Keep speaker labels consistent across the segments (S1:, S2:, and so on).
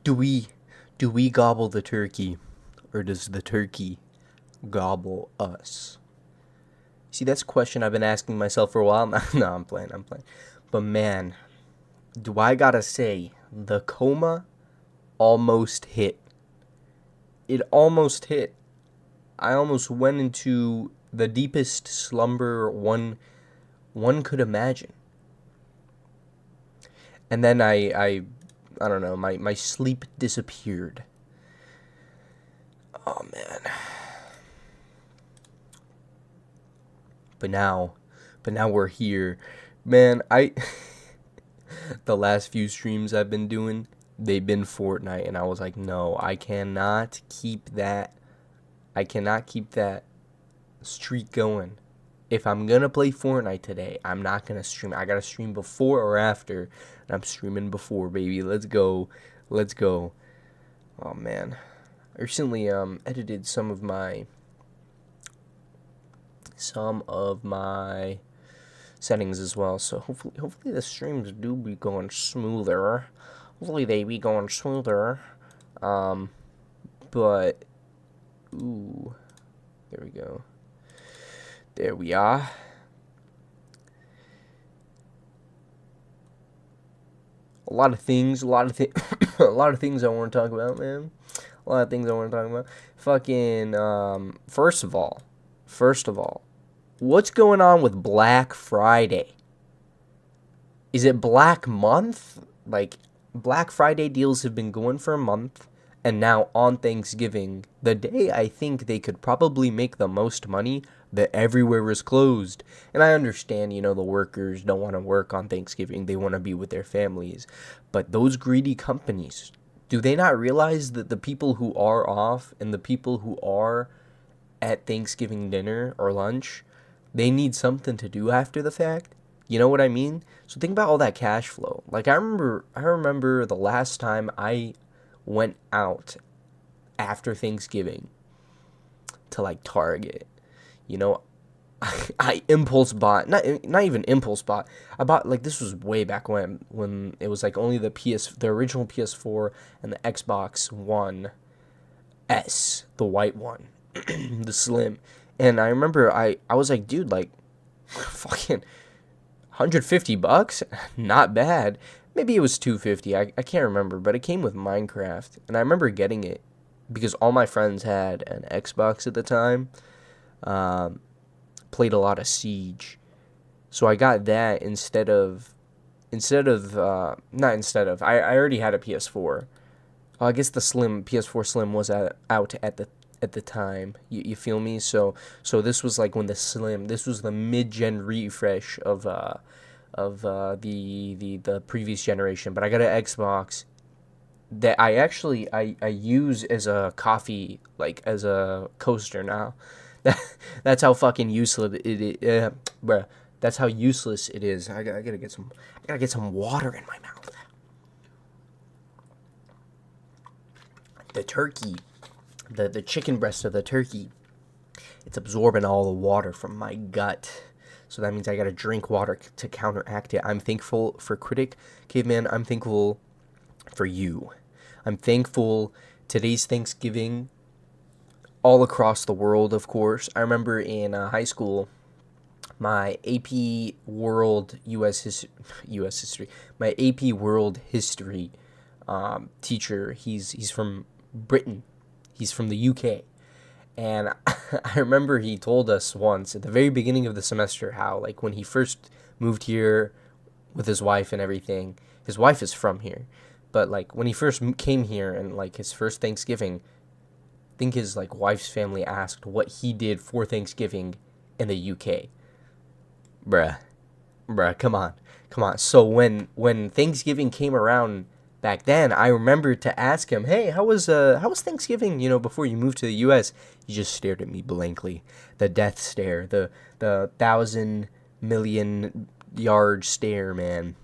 S1: Do we do we gobble the turkey, or does the turkey gobble us? See, that's a question I've been asking myself for a while. No, I'm playing. I'm playing. But man, do I gotta say, the coma almost hit. It almost hit. I almost went into the deepest slumber one could imagine. And then I don't know, my sleep disappeared. Oh man. But now but now we're here. Man, I the last few streams I've been doing, they've been Fortnite, and I was like, no, I cannot keep that streak going. If I'm gonna play Fortnite today, I'm not gonna stream. I gotta stream before or after. And I'm streaming before, baby. Let's go. Let's go. Oh man. I recently edited some of my settings as well. So hopefully the streams do be going smoother. Hopefully they be going smoother. But ooh, there we go. There we are. A lot of things, a lot of a lot of things I want to talk about, man. A lot of things I want to talk about. Fucking, first of all, what's going on with Black Friday? Is it Black Month? Like, Black Friday deals have been going for a month, and now on Thanksgiving, the day I think they could probably make the most money, that everywhere is closed. And I understand, the workers don't want to work on Thanksgiving. They want to be with their families. But those greedy companies, do they not realize that the people who are off and the people who are at Thanksgiving dinner or lunch, they need something to do after the fact? You know what I mean? So think about all that cash flow. Like I remember the last time I went out after Thanksgiving to like Target. I impulse bought, not even impulse bought. I bought, like, this was way back when it was like only the original PS4 and the Xbox One S, the white one, the slim. And I remember I was like, dude, like, fucking $150, not bad. Maybe it was 250. I can't remember, but it came with Minecraft, and I remember getting it because all my friends had an Xbox at the time. Played a lot of Siege, so I got that not instead of I already had a PS4. I guess the PS4 Slim was out at the time. You feel me? So this was like when this was the mid-gen refresh of the previous generation. But I got an Xbox that I use as a coffee, like as a coaster now. That's how fucking useless it is, bruh. That's how useless it is. I gotta get some water in my mouth. The turkey, the chicken breast of the turkey, it's absorbing all the water from my gut. So that means I gotta drink water to counteract it. I'm thankful for Critic Caveman. I'm thankful for you. I'm thankful today's Thanksgiving. All across the world, of course. I remember in high school, my AP World US History, my AP World History teacher. He's from Britain. He's from the UK, and I remember he told us once at the very beginning of the semester how, like, when he first moved here with his wife and everything. His wife is from here, but like when he first came here and like his first Thanksgiving, think his like wife's family asked what he did for Thanksgiving in the UK. Bruh, come on. So when Thanksgiving came around back then, I remember to ask him, "Hey, how was Thanksgiving? Before you moved to the U.S." He just stared at me blankly, the death stare, the 1,000,000,000 yard stare, man.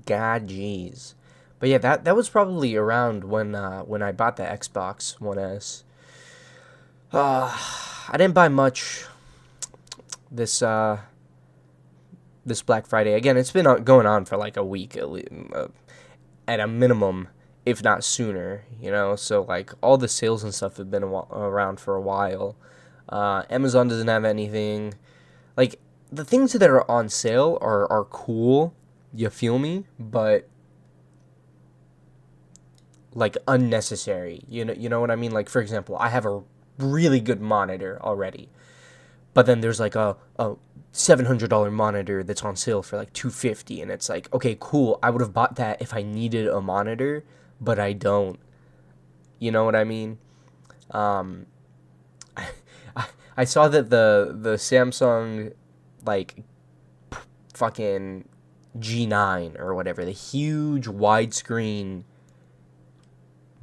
S1: God, jeez. But yeah, that was probably around when I bought the Xbox One S. I didn't buy much this this Black Friday. Again, it's been going on for like a week at a minimum. if not sooner, you know. So like all the sales and stuff have been around for a while. Amazon doesn't have anything. Like the things that are on sale are cool. You feel me? But like unnecessary. You know what I mean? Like for example, I have a really good monitor already, but then there's like a $700 monitor that's on sale for like $250, and it's like, okay, cool. I would have bought that if I needed a monitor, but I don't. You know what I mean? Um, I saw that the Samsung like fucking G9 or whatever, the huge widescreen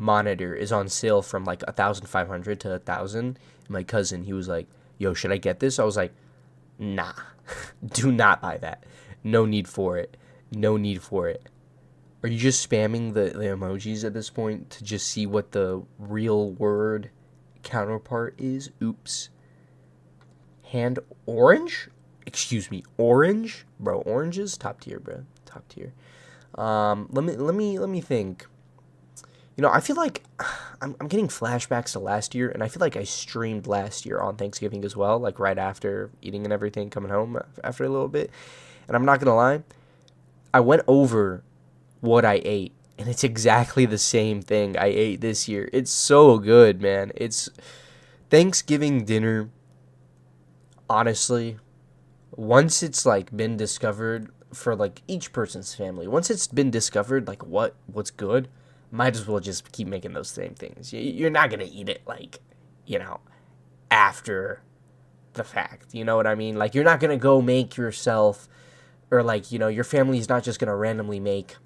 S1: monitor is on sale from like 1,500 to 1,000. My cousin, he was like, "Yo, should I get this?" I was like, "Nah, do not buy that. No need for it. No need for it." Are you just spamming the emojis at this point to just see what the real word counterpart is? Oops. Hand orange? Excuse me, orange? Bro, oranges? Top tier, bro. Top tier. Let me think. You know, I feel like I'm getting flashbacks to last year, and I feel like I streamed last year on Thanksgiving as well, like right after eating and everything, coming home after a little bit. And I'm not gonna lie, I went over what I ate, and it's exactly the same thing I ate this year. It's so good, man. It's Thanksgiving dinner, honestly, once it's like been discovered for like each person's family, once it's been discovered like what's good, might as well just keep making those same things. You're not gonna eat it like, you know, after the fact. You know what I mean? Like you're not gonna go make yourself, or like, you know, your family's not just gonna randomly make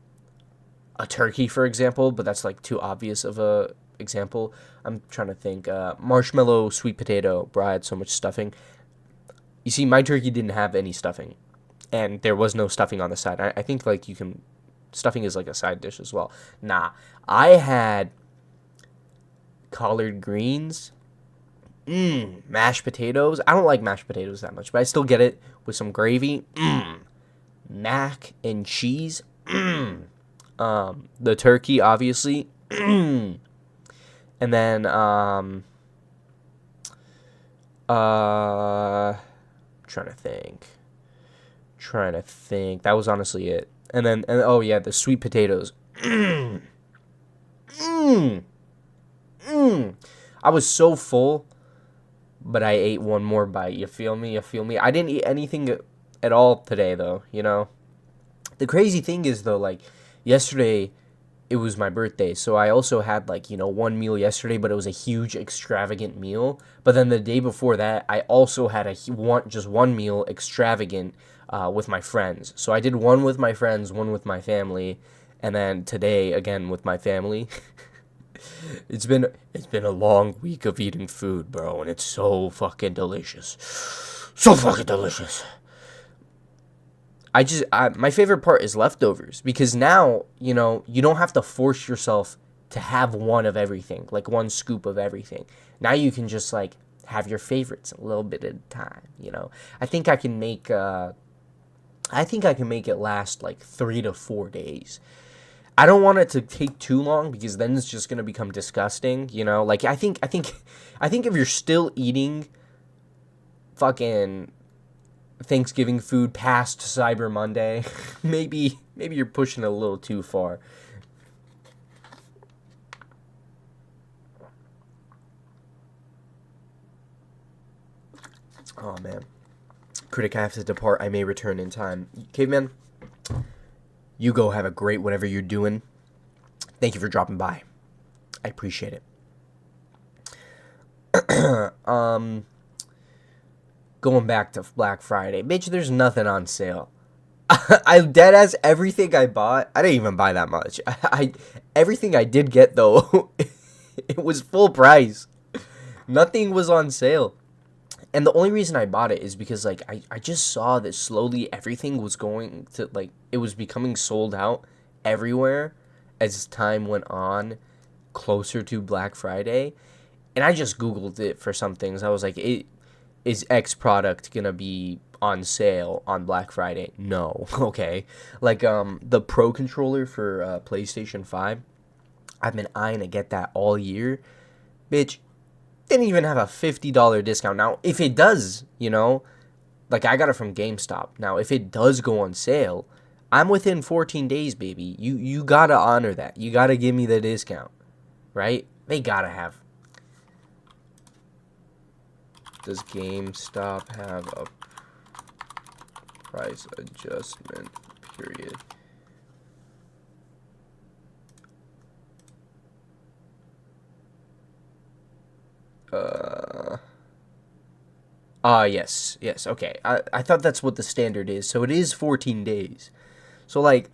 S1: a turkey, for example, but that's like too obvious of a example. I'm trying to think. Marshmallow sweet potato, bro. I had so much stuffing. You see, my turkey didn't have any stuffing, and there was no stuffing on the side. I think like you can, stuffing is like a side dish as well. Nah, I had collard greens, mashed potatoes. I don't like mashed potatoes that much, but I still get it with some gravy. Mac and cheese. The turkey, obviously. And then trying to think. That was honestly it. And oh yeah, the sweet potatoes. I was so full, but I ate one more bite. You feel me? You feel me? I didn't eat anything at all today, though. You know. The crazy thing is, though, like yesterday, it was my birthday, so I also had like, you know, one meal yesterday, but it was a huge extravagant meal. But then the day before that, I also had just one meal extravagant with my friends. So I did one with my friends, one with my family, and then today again with my family. It's been a long week of eating food, bro, and it's so fucking delicious. So fucking delicious. My favorite part is leftovers, because now, you know, you don't have to force yourself to have one of everything, like one scoop of everything. Now you can just like have your favorites a little bit at a time, you know. I think I can make it last like 3 to 4 days. I don't want it to take too long, because then it's just going to become disgusting, you know? Like I think if you're still eating fucking Thanksgiving food past Cyber Monday, maybe you're pushing a little too far. Oh man. Critic, I have to depart. I may return in time. Caveman, you go have a great whatever you're doing. Thank you for dropping by. I appreciate it. Going back to Black Friday. Bitch, there's nothing on sale. I deadass everything I bought. I didn't even buy that much. Everything I did get, though, it was full price. Nothing was on sale. And the only reason I bought it is because, like, I just saw that slowly everything was going to, like, it was becoming sold out everywhere as time went on closer to Black Friday. And I just Googled it for some things. I was like, is X product going to be on sale on Black Friday? No. Okay. Like, the Pro controller for PlayStation 5, I've been eyeing to get that all year. Bitch, didn't even have a $50 discount. Now, if it does, like I got it from GameStop. Now, if it does go on sale, I'm within 14 days, baby. You gotta honor that. You gotta give me the discount, right? They gotta have. Does GameStop have a price adjustment period? Yes, okay. I thought that's what the standard is. So it is 14 days. So, like,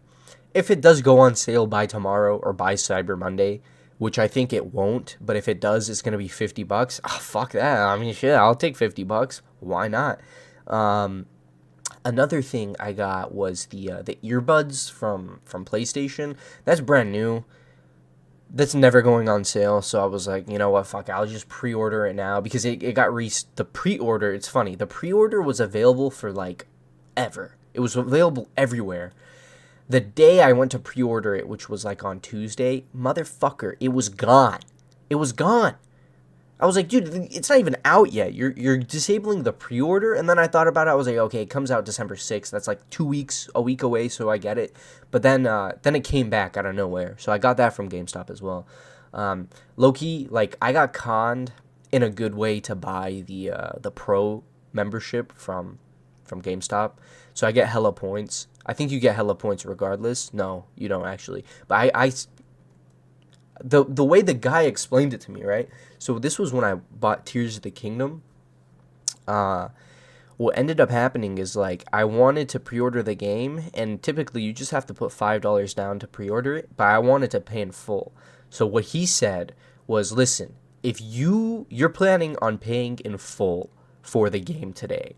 S1: if it does go on sale by tomorrow or by Cyber Monday, which I think it won't, but if it does, it's going to be $50. Ah, fuck that. I mean, shit, I'll take $50. Why not? Another thing I got was the earbuds from PlayStation. That's brand new. That's never going on sale, so I was like, you know what, fuck, I'll just pre-order it now, because it got the pre-order, it's funny, the pre-order was available for, like, ever. It was available everywhere. The day I went to pre-order it, which was, like, on Tuesday, motherfucker, it was gone. It was gone. I was like, dude, it's not even out yet. You're disabling the pre-order? And then I thought about it. I was like, okay, it comes out December 6th. That's like 2 weeks, a week away, so I get it. But then it came back out of nowhere. So I got that from GameStop as well. Low-key, like, I got conned in a good way to buy the Pro membership from GameStop. So I get hella points. I think you get hella points regardless. No, you don't actually. But the way the guy explained it to me, right? So this was when I bought Tears of the Kingdom. What ended up happening is, like, I wanted to pre-order the game, and typically you just have to put $5 down to pre-order it, but I wanted to pay in full. So what he said was, listen, if you're planning on paying in full for the game today,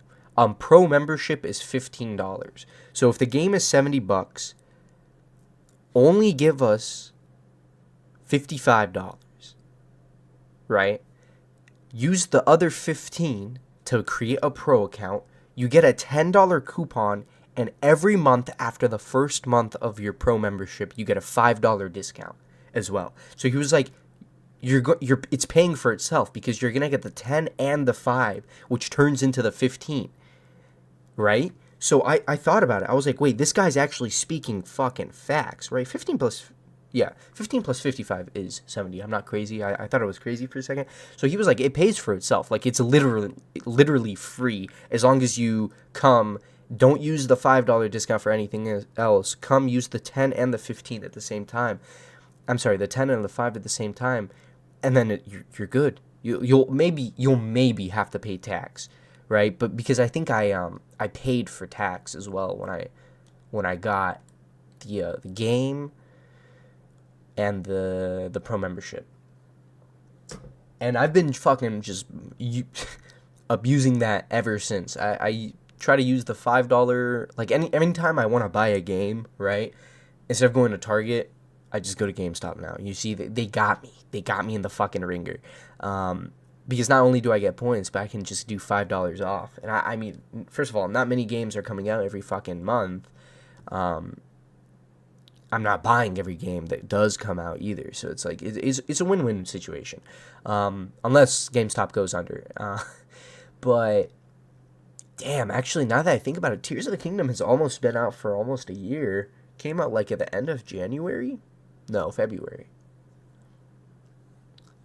S1: Pro membership is $15. So if the game is $70, only give us $55, right? Use the other $15 to create a Pro account. You get a $10 coupon, and every month after the first month of your Pro membership, you get a $5 discount as well. So he was like, it's paying for itself, because you're gonna get the 10 and the 5, which turns into the 15, right? So I thought about it. I was like, wait, this guy's actually speaking fucking facts, right? 15 plus 55 is 70. I'm not crazy. I thought I was crazy for a second. So he was like, it pays for itself. Like, it's literally free as long as you come. Don't use the $5 discount for anything else. Come use the 10 and the 15 at the same time. I'm sorry, the 10 and the 5 at the same time, and then you're good. You'll maybe have to pay tax, right? But because I think I paid for tax as well when I got the game and the Pro membership. And I've been fucking just abusing that ever since. I try to use the $5, like, anytime I want to buy a game, right? Instead of going to Target, I just go to GameStop now. You see, they got me. They got me in the fucking ringer. Because not only do I get points, but I can just do $5 off. And I mean, first of all, not many games are coming out every fucking month. I'm not buying every game that does come out either. So it's like, it's a win-win situation. Unless GameStop goes under. But, damn, actually, now that I think about it, Tears of the Kingdom has almost been out for almost a year. Came out, like, at the end of January? No, February.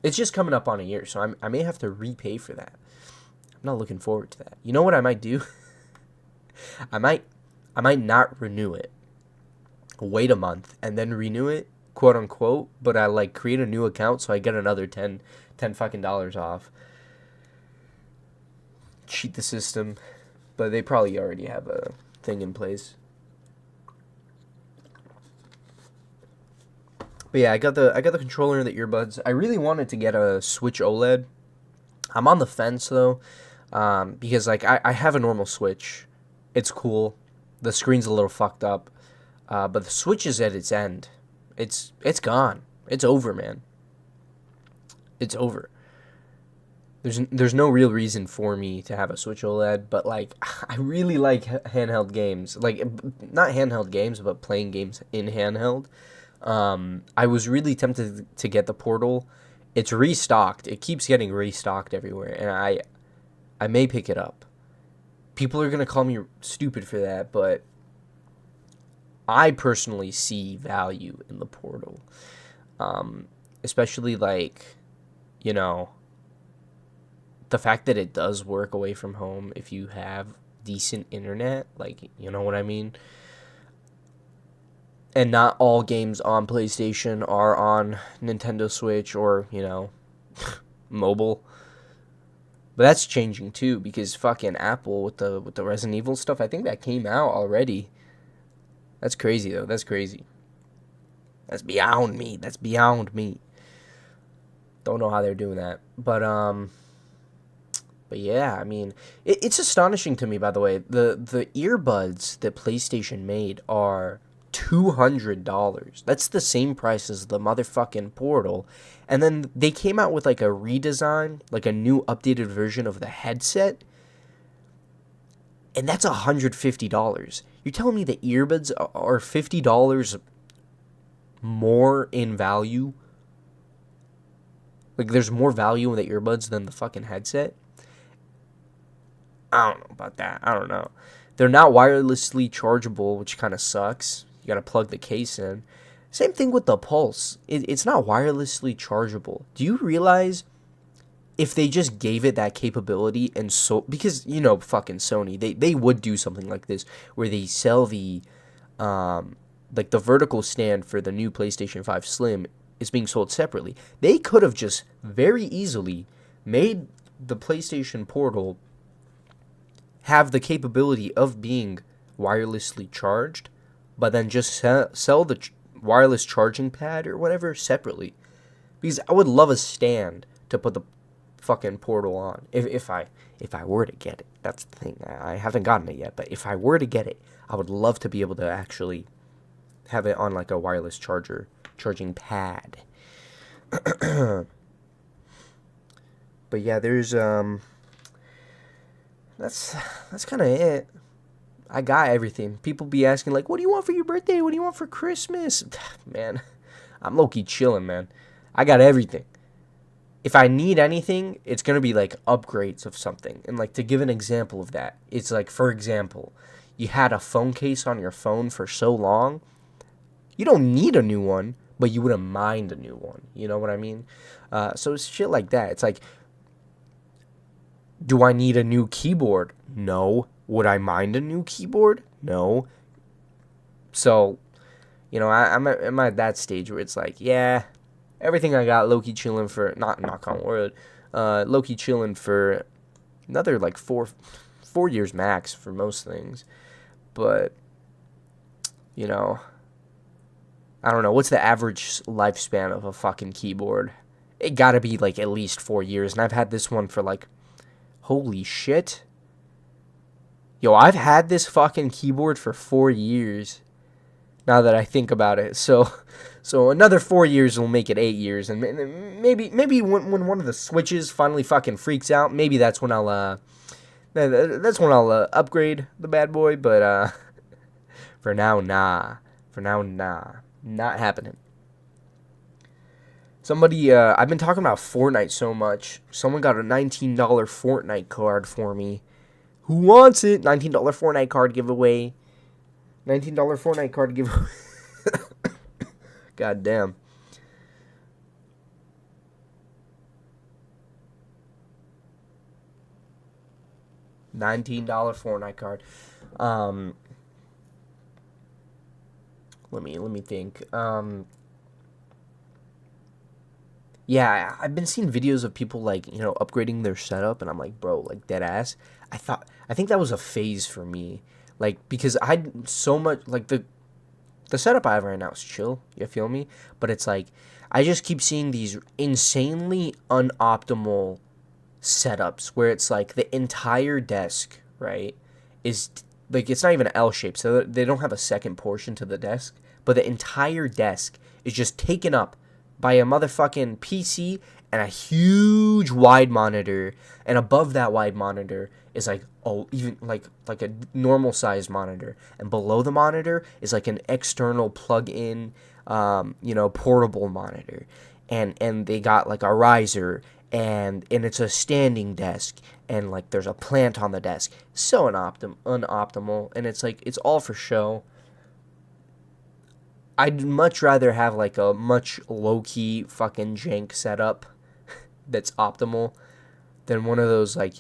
S1: It's just coming up on a year, so I may have to repay for that. I'm not looking forward to that. You know what I might do? I might not renew it. Wait a month and then renew it, quote unquote, but I, like, create a new account so I get another 10 fucking dollars off. Cheat the system, but they probably already have a thing in place. But yeah, I got the controller and the earbuds. I really wanted to get a Switch OLED. I'm on the fence though, because, like, I have a normal Switch. It's cool. The screen's a little fucked up, but the Switch is at its end. It's gone. It's over, man. It's over. There's no real reason for me to have a Switch OLED, but, like, I really like handheld games. Like, not handheld games, but playing games in handheld. I was really tempted to get the Portal. It's restocked. It keeps getting restocked everywhere, and I may pick it up. People are gonna call me stupid for that, but I personally see value in the Portal. Especially like, you know, the fact that it does work away from home if you have decent internet, like, you know what I mean? And not all games on PlayStation are on Nintendo Switch or, mobile. But that's changing too because fucking Apple with the Resident Evil stuff, I think that came out already. That's crazy though. That's crazy. That's beyond me. That's beyond me. Don't know how they're doing that. But yeah, I mean, it's astonishing to me, by the way. The earbuds that PlayStation made are $200. That's the same price as the motherfucking Portal. And then they came out with like a redesign, like a new updated version of the headset. And that's $150. You're telling me the earbuds are $50 more in value? Like there's more value in the earbuds than the fucking headset? I don't know about that. I don't know. They're not wirelessly chargeable, which kind of sucks. You gotta plug the case in. Same thing with the Pulse. It's not wirelessly chargeable. Do you realize if they just gave it that capability and because, fucking Sony, they would do something like this where they sell the, like the vertical stand for the new PlayStation 5 Slim is being sold separately. They could have just very easily made the PlayStation Portal have the capability of being wirelessly charged, but then just sell the wireless charging pad or whatever separately. Because I would love a stand to put the fucking Portal on if I were to get it. That's the thing. I haven't gotten it yet, but if I were to get it, I would love to be able to actually have it on like a wireless charging pad. But yeah, there's that's kind of it. I got everything. People be asking like, "What do you want for your birthday? What do you want for Christmas?" Man, I'm low-key chilling, man. I got everything. If I need anything, it's going to be like upgrades of something. And like to give an example of that, it's like, for example, you had a phone case on your phone for so long, you don't need a new one, but you wouldn't mind a new one. You know what I mean? So it's shit like that. It's like, do I need a new keyboard? No. Would I mind a new keyboard? No. So, I'm at that stage where it's like, yeah, everything I got low-key chilling for, not knock on wood, low-key chilling for another like four years max for most things. But, I don't know. What's the average lifespan of a fucking keyboard? It gotta be like at least 4 years. And I've had this one for like, holy shit. Yo, I've had this fucking keyboard for 4 years. Now that I think about it. So another 4 years will make it 8 years. And maybe when one of the switches finally fucking freaks out, maybe that's when I'll upgrade the bad boy. But for now, nah. Not happening. Somebody, I've been talking about Fortnite so much. Someone got a $19 Fortnite card for me. Who wants it? $19 Fortnite card giveaway. $19 Fortnite card giveaway. God damn. $19 Fortnite card. Let me think. Yeah, I've been seeing videos of people like, upgrading their setup, and I'm like, bro, like dead ass. I think that was a phase for me. Like, because I had so much, like the setup I have right now is chill, you feel me? But it's like, I just keep seeing these insanely unoptimal setups where it's like the entire desk, right, is like, it's not even an L shape, so they don't have a second portion to the desk, but the entire desk is just taken up by a motherfucking PC and a huge wide monitor, and above that wide monitor is like, even like a normal sized monitor, and below the monitor is like an external plug-in portable monitor, and they got like a riser, and it's a standing desk, and like there's a plant on the desk. So unoptimal, and it's like it's all for show. I'd much rather have like a much low-key fucking jank setup that's optimal than one of those like,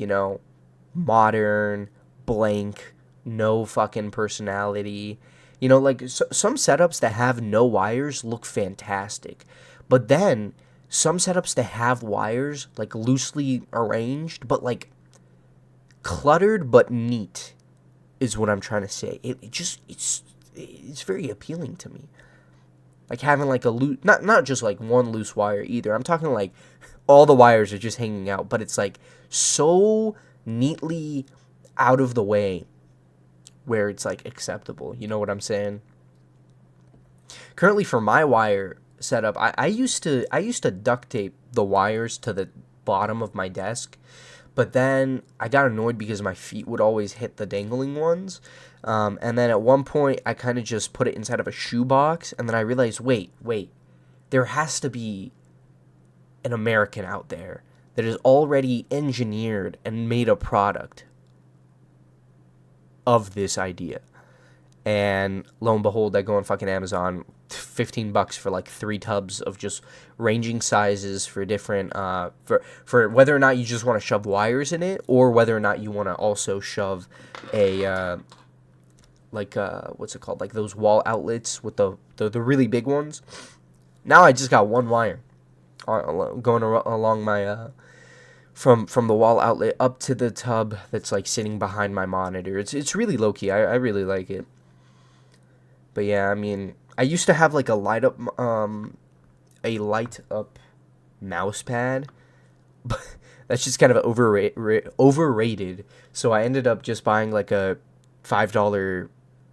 S1: modern, blank, no fucking personality. Like some setups that have no wires look fantastic. But then some setups that have wires like loosely arranged but like cluttered but neat is what I'm trying to say. It's very appealing to me. Like having like a loose, not just like one loose wire either. I'm talking like all the wires are just hanging out, but it's like so neatly out of the way where it's like acceptable. You know what I'm saying? Currently for my wire setup, I used to duct tape the wires to the bottom of my desk, but then I got annoyed because my feet would always hit the dangling ones. And then at one point, I kind of just put it inside of a shoebox, and then I realized, wait, there has to be an American out there that has already engineered and made a product of this idea. And lo and behold, I go on fucking Amazon, $15 for like 3 tubs of just ranging sizes for different, for whether or not you just want to shove wires in it, or whether or not you want to also shove a, what's it called? Like those wall outlets with the really big ones. Now I just got one wire going along my, from the wall outlet up to the tub that's like sitting behind my monitor. It's really low key. I really like it. But yeah, I mean, I used to have like a light up mouse pad, but that's just kind of overrated. So I ended up just buying like a $5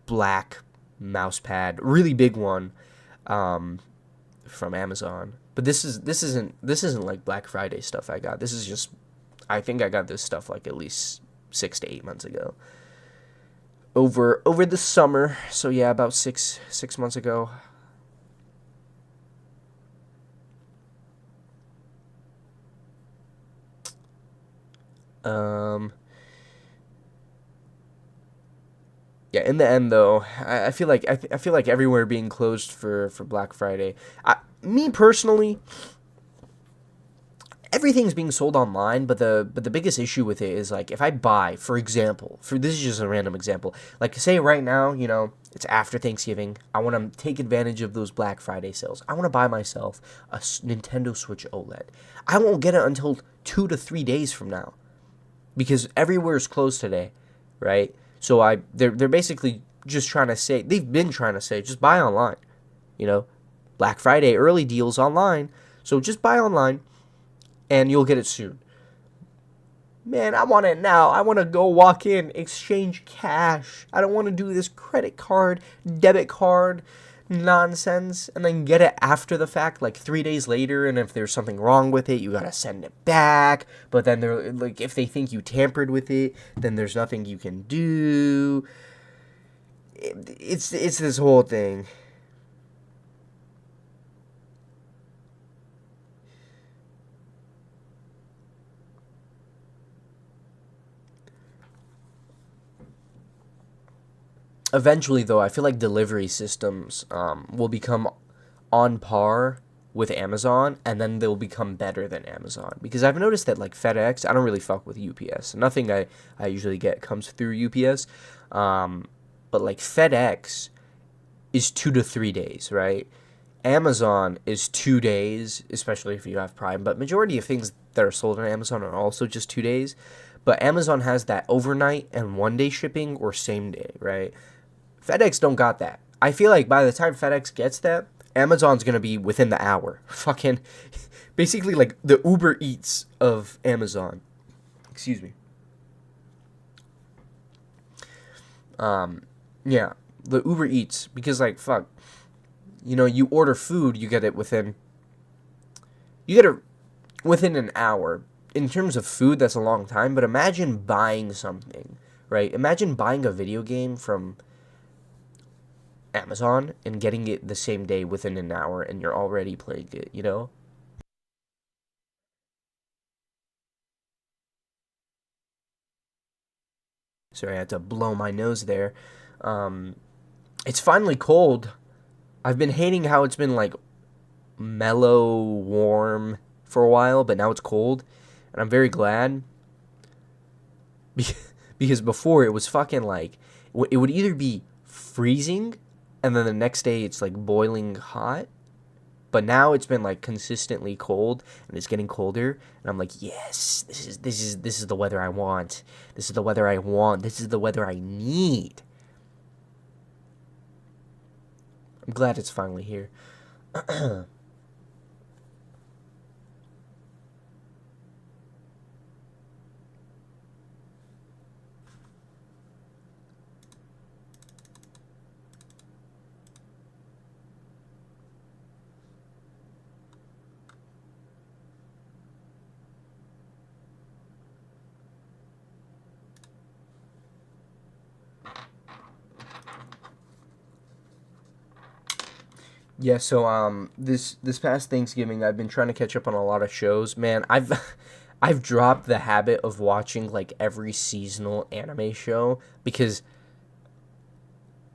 S1: black mouse pad, really big one, from Amazon. But this isn't like Black Friday stuff I got. This is just, I think I got this stuff like at least 6 to 8 months ago. Over the summer, so yeah, about six months ago. Yeah, in the end though, I feel like I feel like everywhere being closed for Black Friday. Me personally, everything's being sold online, but the biggest issue with it is like if I buy, for example, this is just a random example. Like say right now, it's after Thanksgiving. I want to take advantage of those Black Friday sales. I want to buy myself a Nintendo Switch OLED. I won't get it until 2 to 3 days from now, because everywhere is closed today, right? So they're basically just trying to say, they've been trying to say, just buy online. Black Friday early deals online. So just buy online and you'll get it soon. Man, I want it now. I want to go walk in, exchange cash. I don't want to do this credit card, debit card nonsense and then get it after the fact, like 3 days later, and if there's something wrong with it, you gotta send it back. But then they're like, if they think you tampered with it, then there's nothing you can do. It's this whole thing. Eventually, though, I feel like delivery systems will become on par with Amazon, and then they'll become better than Amazon. Because I've noticed that, like, FedEx, I don't really fuck with UPS. Nothing I usually get comes through UPS. But, like, FedEx is 2 to 3 days, right? Amazon is 2 days, especially if you have Prime. But majority of things that are sold on Amazon are also just 2 days. But Amazon has that overnight and 1 day shipping or same day, right? FedEx don't got that. I feel like by the time FedEx gets that, Amazon's going to be within the hour. Fucking, basically like the Uber Eats of Amazon. Excuse me. Yeah, the Uber Eats, because like, fuck, you order food, you get it within an hour. In terms of food, that's a long time, but imagine buying something, right? Imagine buying a video game from Amazon and getting it the same day within an hour, and you're already playing it, you know? Sorry, I had to blow my nose there. Um, it's finally cold. I've been hating how it's been like mellow, warm for a while, but now it's cold, and I'm very glad because before it was fucking like it would either be freezing, and then the next day it's like boiling hot. But now it's been like consistently cold, and it's getting colder, and I'm like, yes, this is the weather I want. This is the weather I want. This is the weather I need. I'm glad it's finally here. Yeah, so this past Thanksgiving I've been trying to catch up on a lot of shows. Man, I've I've dropped the habit of watching like every seasonal anime show because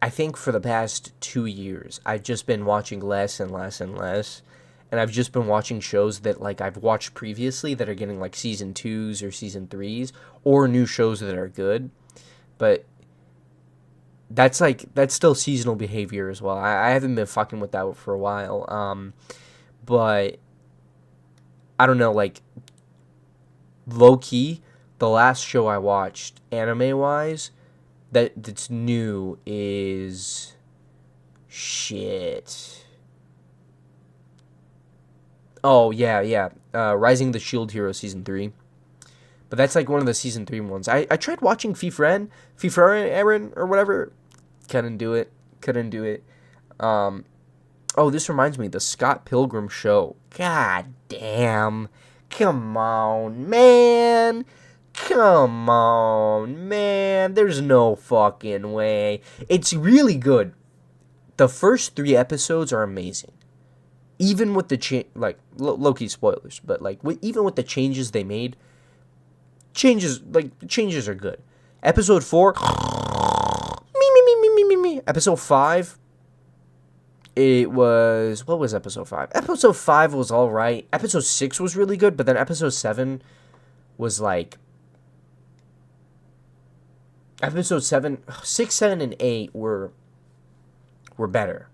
S1: I think for the past 2 years I've just been watching less and less and less. And I've just been watching shows that like I've watched previously that are getting like season 2s or season 3s or new shows that are good. But that's still seasonal behavior as well. I haven't been fucking with that for a while. But I don't know, like low key, the last show I watched anime wise that's new is shit. Oh yeah, yeah. Rising the Shield Hero season 3. But that's like one of the season 3 ones. I tried watching FIFA Aaron or whatever. Couldn't do it. Couldn't do it. Um, oh, this reminds me, the Scott Pilgrim show. God damn. Come on, man. Come on, man. There's no fucking way. It's really good. The first 3 episodes are amazing. Even with the like low-key spoilers, but like even with the changes they made, changes are good. Episode 4, me me me me me me me. Episode 5, it was, what was episode 5? Episode 5 was all right. Episode 6 was really good, but then episode 7 was like episode 7, 6, 7 and 8 were better.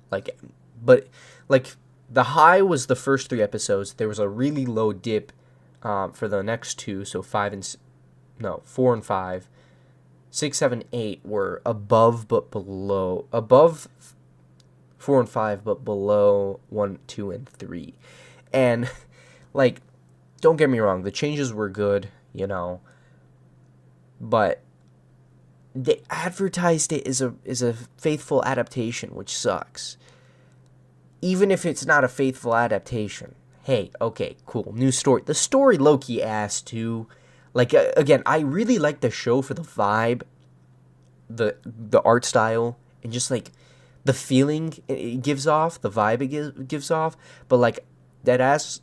S1: Like but like the high was the first 3 episodes. There was a really low dip for the next 2, so 4 and 5. 6, 7, 8 were above but below. Above 4 and 5 but below 1, 2 and 3. And like don't get me wrong, the changes were good, you know. But they advertised it as a faithful adaptation, which sucks. Even if it's not a faithful adaptation, hey, okay, cool, new story. The story low-key ass too. Like again, I really like the show for the vibe, the art style, and just like the feeling it gives off, the vibe it gives off. But like that ass,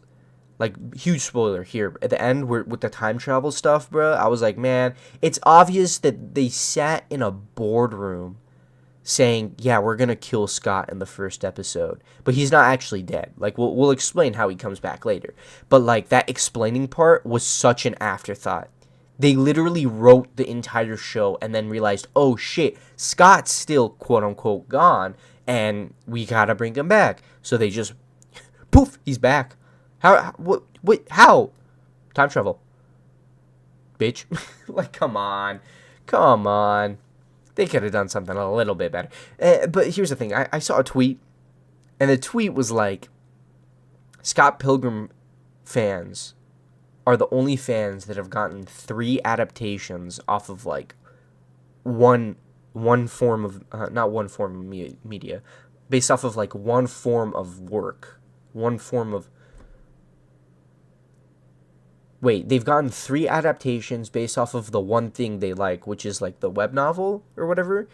S1: like huge spoiler here at the end where with the time travel stuff, bro. I was like, man, it's obvious that they sat in a boardroom saying, yeah, we're going to kill Scott in the first episode. But he's not actually dead. Like, we'll explain how he comes back later. But, like, that explaining part was such an afterthought. They literally wrote the entire show and then realized, oh, shit, Scott's still, quote-unquote, gone, and we gotta bring him back. So they just, poof, he's back. How? Time travel. Bitch. Like, come on. Come on. They could have done something a little bit better. But here's the thing. I saw a tweet, and the tweet was like, Scott Pilgrim fans are the only fans that have gotten 3 adaptations off of, like, one form of, not one form of media, based off of, like, one form of work. One form of, wait, they've gotten 3 adaptations based off of the one thing they like, which is like the web novel or whatever.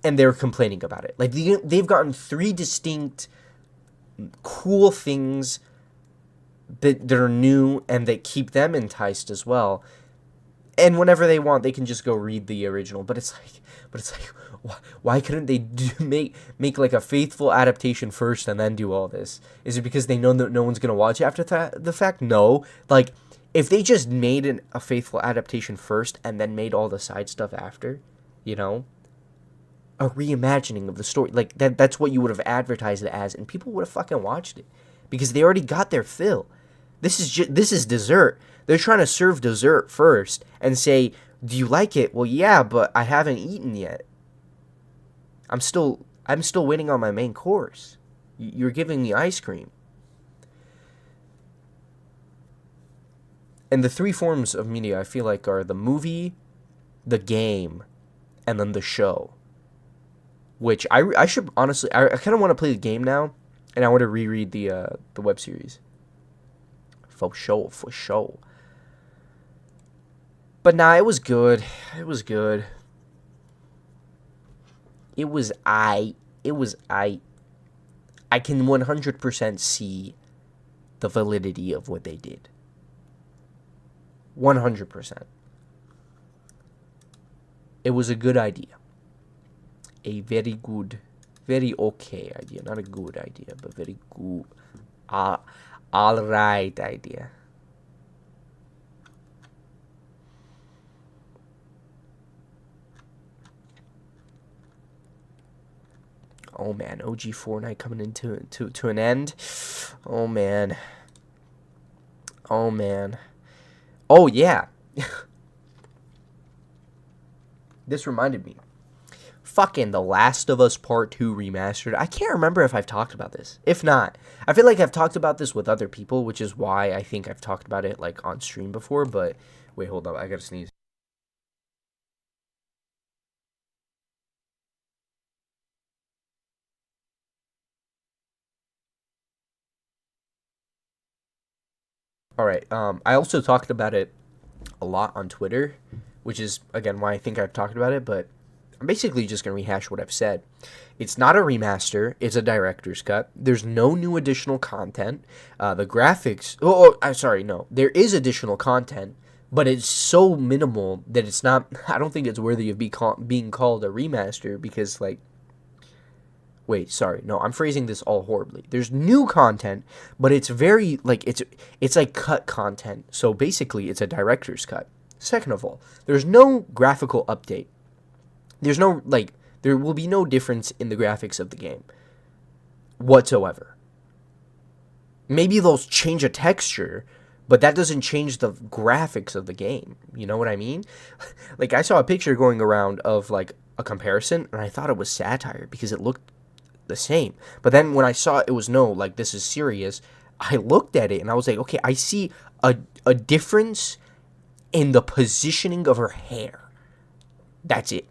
S1: and they're complaining about it. Like, they've gotten 3 distinct cool things that are new and that keep them enticed as well. And whenever they want, they can just go read the original. But it's like, why couldn't they make like a faithful adaptation first and then do all this? Is it because they know that no one's gonna watch after the fact? No. Like, if they just made a faithful adaptation first and then made all the side stuff after, you know, a reimagining of the story, like that's what you would have advertised it as, and people would have fucking watched it because they already got their fill. This is dessert. They're trying to serve dessert first and say, "Do you like it?" Well, yeah, but I haven't eaten yet. I'm still waiting on my main course. You're giving me ice cream. And the 3 forms of media I feel like are the movie, the game, and then the show. Which I should honestly, I kind of want to play the game now, and I want to reread the web series. For sure. But nah, it was good. It was I can 100% see the validity of what they did. 100%. It was a good idea. A very good, very okay idea. Not a good idea, but very good. Alright idea. Oh man, OG Fortnite coming into to an end. Oh man. Oh yeah. This reminded me. Fucking The Last of Us Part 2 Remastered. I can't remember if I've talked about this. If not, I feel like I've talked about this with other people, which is why I think I've talked about it like on stream before, but wait, hold up. I gotta sneeze. Alright, I also talked about it a lot on Twitter, which is, again, why I think I've talked about it, but I'm basically just going to rehash what I've said. It's not a remaster. It's a director's cut. There's no new additional content. The graphics... I'm sorry, no. There is additional content, but it's so minimal that it's not... I don't think it's worthy of being called a remaster because, like... Wait, sorry. No, I'm phrasing this all horribly. There's new content, but it's very, like, it's like cut content. So basically, it's a director's cut. Second of all, there's no graphical update. There's no, like, there will be no difference in the graphics of the game whatsoever. Maybe they'll change a texture, but that doesn't change the graphics of the game. You know what I mean? Like, I saw a picture going around of, like, a comparison, and I thought it was satire because it looked the same. But then when I saw it was no, like, this is serious, I looked at it and I was like, okay, I see a difference in the positioning of her hair. That's it.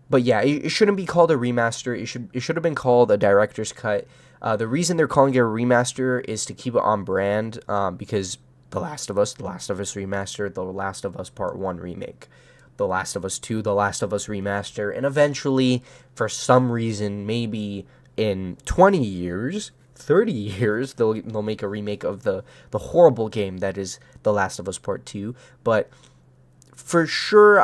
S1: But yeah, it shouldn't be called a remaster. It should have been called a director's cut. The reason they're calling it a remaster is to keep it on brand, because The Last of Us Remastered, The Last of Us Part 1 Remake, The Last of Us 2, The Last of Us Remaster, and eventually, for some reason, maybe in 20 years, 30 years, they'll make a remake of the horrible game that is The Last of Us Part 2. But for sure,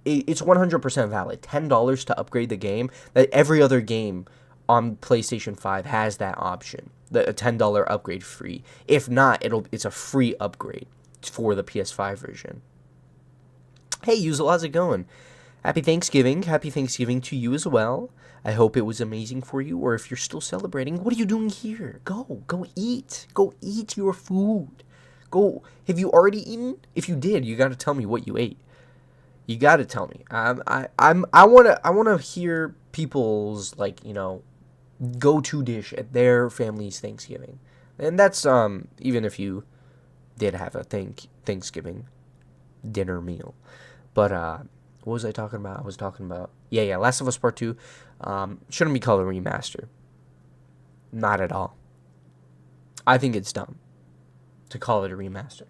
S1: it's 100% valid. $10 to upgrade the game. That every other game on PlayStation 5 has that option. A $10 upgrade free. If not, it's a free upgrade for the PS5 version. Hey, Yuzel, how's it going? Happy Thanksgiving. Happy Thanksgiving to you as well. I hope it was amazing for you, or if you're still celebrating, what are you doing here? Go eat. Go eat your food. Have you already eaten? If you did, you got to tell me what you ate. You got to tell me. I want to hear people's, like, you know, go-to dish at their family's Thanksgiving. And that's even if you did have a Thanksgiving dinner meal. But what was I talking about? I was talking about Last of Us Part 2 shouldn't be called a remaster. Not at all. I think it's dumb to call it a remaster.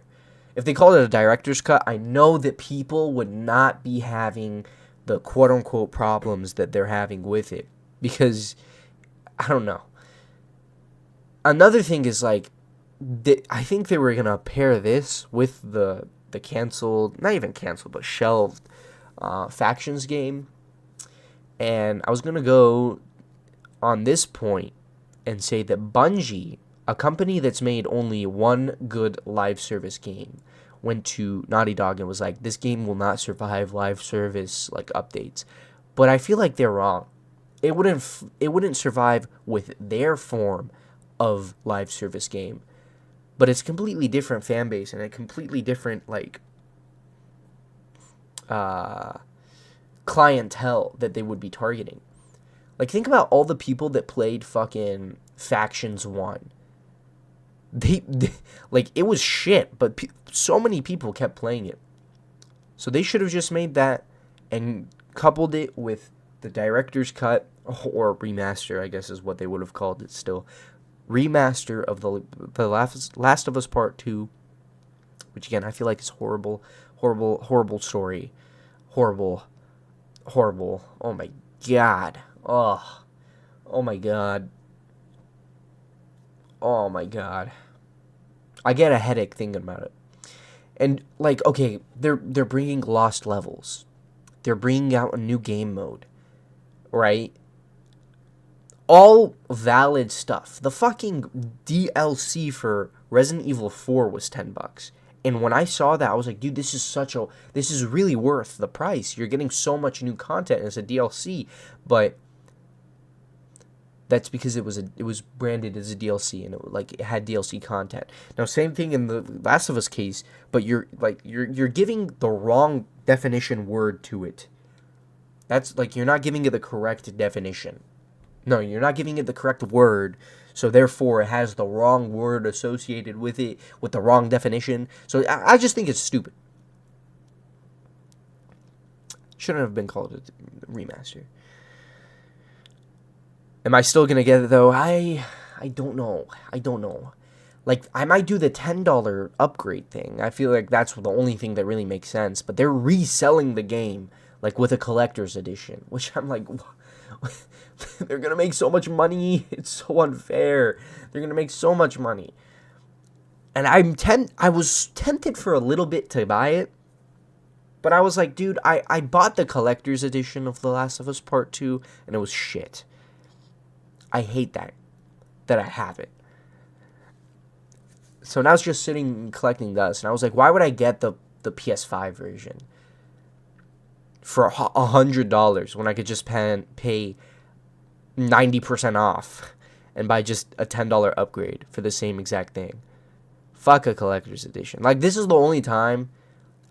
S1: If they called it a director's cut, I know that people would not be having the quote unquote problems that they're having with it. Because I don't know. Another thing is like, I think they were gonna pair this with the canceled, not even canceled, but shelved Factions game, and I was gonna go on this point and say that Bungie, a company that's made only one good live service game, went to Naughty Dog and was like, this game will not survive live service like updates. But I feel like they're wrong. It wouldn't survive with their form of live service game. But it's completely different fan base and a completely different like clientele that they would be targeting. Like, think about all the people that played fucking Factions 1. They like, it was shit, but so many people kept playing it. So they should have just made that and coupled it with the director's cut, or remaster, I guess is what they would have called it still. Remaster of the Last of Us Part 2, which again, I feel like is horrible story. Horrible. Oh my god. Oh my god. Oh my god. I get a headache thinking about it. And like, okay, they're bringing Lost Levels. They're bringing out a new game mode, right? All valid stuff. The fucking DLC for Resident Evil 4 was $10. And when I saw that, I was like, dude, this is really worth the price. You're getting so much new content as a DLC, but that's because it was branded as a DLC and it had DLC content. Now, same thing in the Last of Us case, but you're giving the wrong definition word to it. That's like, you're not giving it the correct definition. No, you're not giving it the correct word, so therefore it has the wrong word associated with it, with the wrong definition. So I just think it's stupid. Shouldn't have been called a remaster. Am I still going to get it, though? I don't know. Like, I might do the $10 upgrade thing. I feel like that's the only thing that really makes sense. But they're reselling the game, like, with a collector's edition. Which I'm like, they're going to make so much money. It's so unfair. They're going to make so much money. And I was tempted for a little bit to buy it. But I was like, dude, I bought the collector's edition of The Last of Us Part 2, and it was shit. I hate that I have it. So now it's just sitting and collecting dust. And I was like, why would I get the PS5 version for $100 when I could just pay 90% off and buy just a $10 upgrade for the same exact thing? Fuck a collector's edition. Like, this is the only time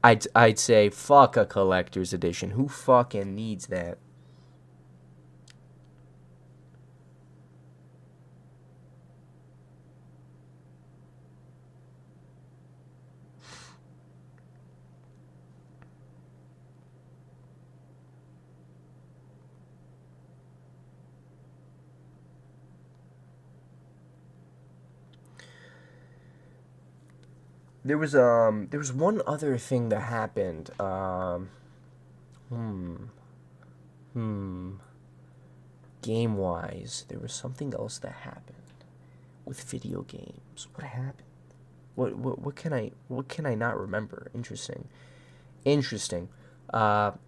S1: I'd say fuck a collector's edition. Who fucking needs that? There was one other thing that happened. Game wise, there was something else that happened with video games. What happened? What can I not remember? Interesting. Now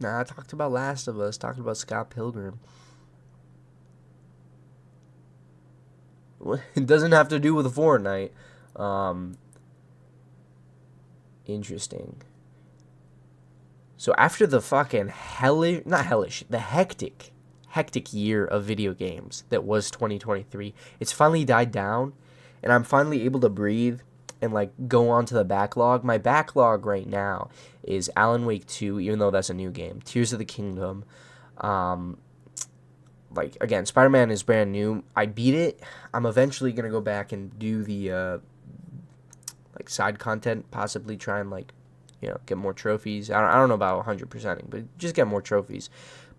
S1: I talked about Last of Us. Talked about Scott Pilgrim. It doesn't have to do with Fortnite. Interesting. So after the fucking the hectic year of video games that was 2023, it's finally died down, and I'm finally able to breathe and like go on to the backlog. My backlog right now is Alan Wake 2, even though that's a new game. Tears of the Kingdom. Like, again, Spider-Man is brand new. I beat it. I'm eventually going to go back and do the, like, side content, possibly try and, like, you know, get more trophies. I don't know about 100%ing, but just get more trophies.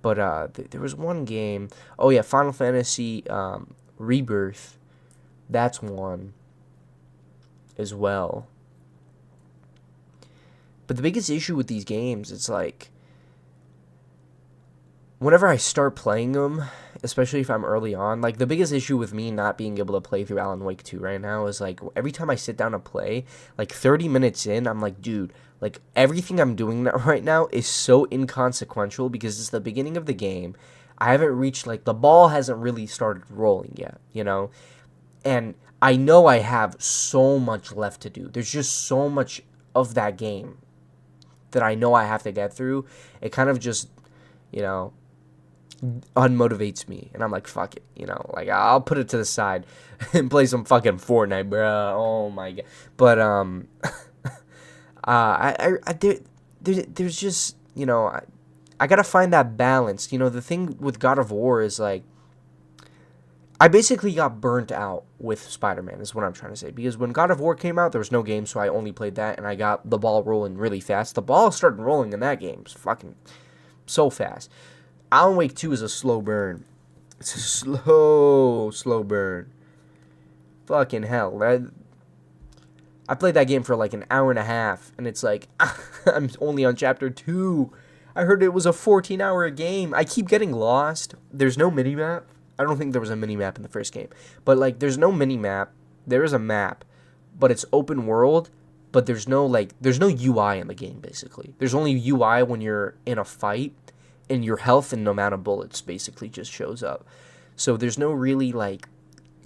S1: But there was one game. Oh, yeah, Final Fantasy Rebirth. That's one as well. But the biggest issue with these games, it's like, whenever I start playing them, especially if I'm early on, like, the biggest issue with me not being able to play through Alan Wake 2 right now is, like, every time I sit down to play, like, 30 minutes in, I'm like, dude, like, everything I'm doing right now is so inconsequential because it's the beginning of the game. I haven't reached, like, the ball hasn't really started rolling yet, you know? And I know I have so much left to do. There's just so much of that game that I know I have to get through. It kind of just, you know, unmotivates me, and I'm like, fuck it, you know, like, I'll put it to the side and play some fucking Fortnite, bro. Oh my god. But there's just, you know, I gotta find that balance. You know, the thing with God of War is, like, I basically got burnt out with Spider-Man is what I'm trying to say, because when God of War came out, there was no game, so I only played that, and I got the ball rolling really fast. The ball started rolling in that game. It's fucking so fast. Alan Wake 2 is a slow burn. It's a slow burn. Fucking hell. I played that game for like an hour and a half, and it's like, I'm only on chapter 2. I heard it was a 14-hour game. I keep getting lost. There's no minimap. I don't think there was a minimap in the first game. But, like, there's no minimap. There is a map, but it's open world, but there's no UI in the game, basically. There's only UI when you're in a fight, and your health and the amount of bullets basically just shows up. So there's no really, like,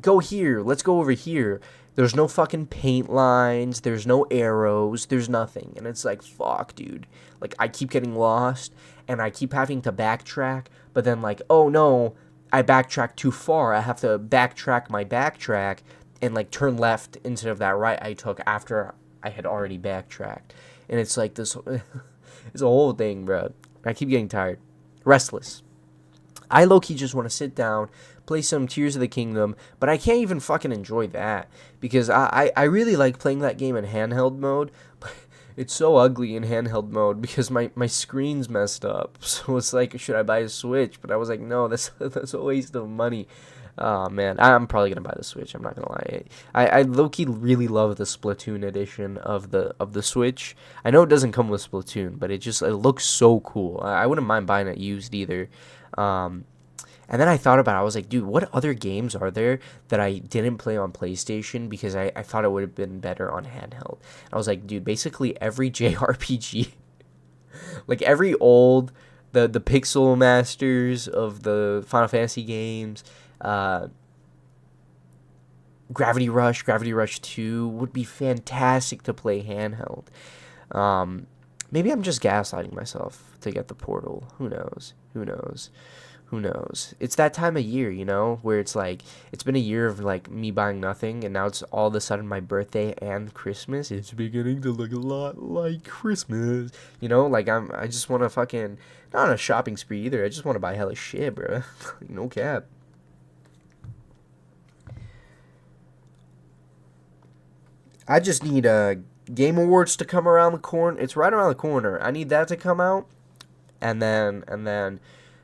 S1: go here, let's go over here. There's no fucking paint lines, there's no arrows, there's nothing. And it's like, fuck, dude. Like, I keep getting lost, and I keep having to backtrack, but then, like, oh no, I backtracked too far. I have to backtrack my backtrack and, like, turn left instead of that right I took after I had already backtracked. And it's like this, it's a whole thing, bro. I keep getting tired. Restless. I low-key just want to sit down, play some Tears of the Kingdom, but I can't even fucking enjoy that, because I really like playing that game in handheld mode, but it's so ugly in handheld mode because my screen's messed up. So it's like, should I buy a Switch? But I was like, no, that's a waste of money. Oh, man, I'm probably going to buy the Switch, I'm not going to lie. I low-key really love the Splatoon edition of the Switch. I know it doesn't come with Splatoon, but it looks so cool. I wouldn't mind buying it used either. And then I thought about it, I was like, dude, what other games are there that I didn't play on PlayStation because I thought it would have been better on handheld? And I was like, dude, basically every JRPG, like every old, the Pixel Masters of the Final Fantasy games, Gravity Rush 2 would be fantastic to play handheld. Maybe I'm just gaslighting myself to get the Portal. Who knows? It's that time of year, you know, where it's like, it's been a year of, like, me buying nothing, and now it's all of a sudden my birthday and Christmas. It's beginning to look a lot like Christmas, you know, like, I just want to fucking, not on a shopping spree either, I just want to buy hella shit, bro. No cap. I just need Game Awards to come around the corner. It's right around the corner. I need that to come out, and then